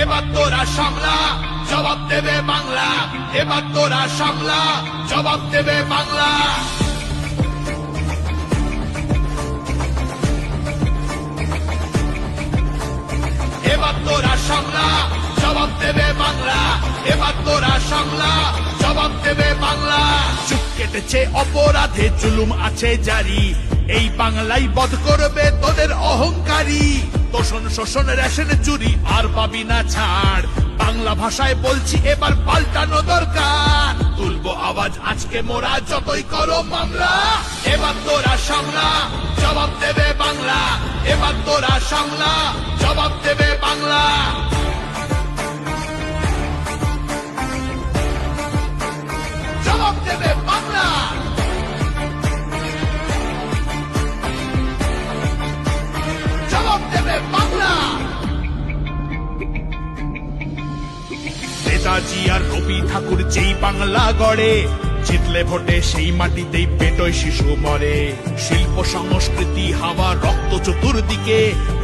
এবার তোরা সামলা, জবাব দেবে বাংলা। এবার তোরা সামলা, জবাব দেবে বাংলা। এবার তোরা সামলা, জবাব দেবে বাংলা। এবার তোরা সামলা, জবাব দেবে বাংলা। চুপ কেটেছে অপরাধে, জুলুম আছে জারি, এই বাংলাই বধ করবে তোদের অহংকারী। তোষণ শোষণ রেশন চুরি আর পাবি না ছাড়, বাংলা ভাষায় বলছি এবার পাল্টানো দরকার। তুলবো আওয়াজ আজকে মোরা যতই করো মামলা। এবার তোরা সামলা, জবাব দেবে বাংলা। এবার তোরা সামলা, জবাব দেবে বাংলা। জবাব দেবে বাংলা। জবাব দেবে বাংলা। নেতাজি আর রবি ঠাকুর যেই বাংলা গড়ে, জিতলে ভোটে সেই মাটিতেই পেটোয় শিশু মরে। শিল্প সংস্কৃতি হাওয়া রক্ত চতুর্দিকে,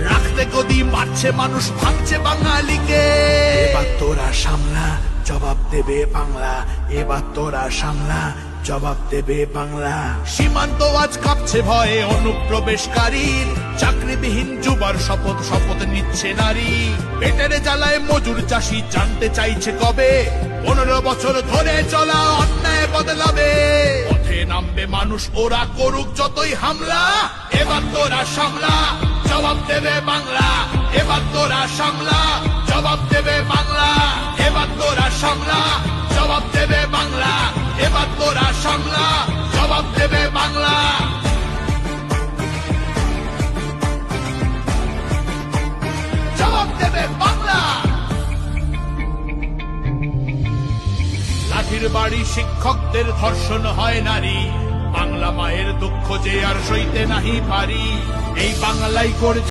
রাখতে গদি মারছে মানুষ, ভাঙছে বাঙালিকে। এবার তোরা সামলা, জবাব দেবে বাংলা। এবার তোরা সামলা, জবাব দেবে বাংলা। সীমান্ত আজ কাঁপছে ভয়ে অনুপ্রবেশকারীর, চাকরিবিহীন যুবার শপথ শপথ নিচ্ছে নারী। পেটের জ্বালায় মজুর চাষি জানতে চাইছে কবে 15 বছর ধরে চলা অন্যায় বদলাবে। পথে নামবে মানুষ, ওরা করুক যতই হামলা। এবার তোরা সামলা, জবাব দেবে বাংলা। এবার তোরা সামলা, জবাব দেবে বাংলা। এবার তোরা সামলা, জবাব দেবে বাংলা। এবার তোরা সামলা, জবাব দেবে বাংলা। জবাব দেবে বাংলা। লাঠির বাড়ি শিক্ষকদের ধর্ষণ হয় নারী, বাংলা মায়ের দুঃখ যে আর সইতে নাহি পারি। এই বাংলাই করে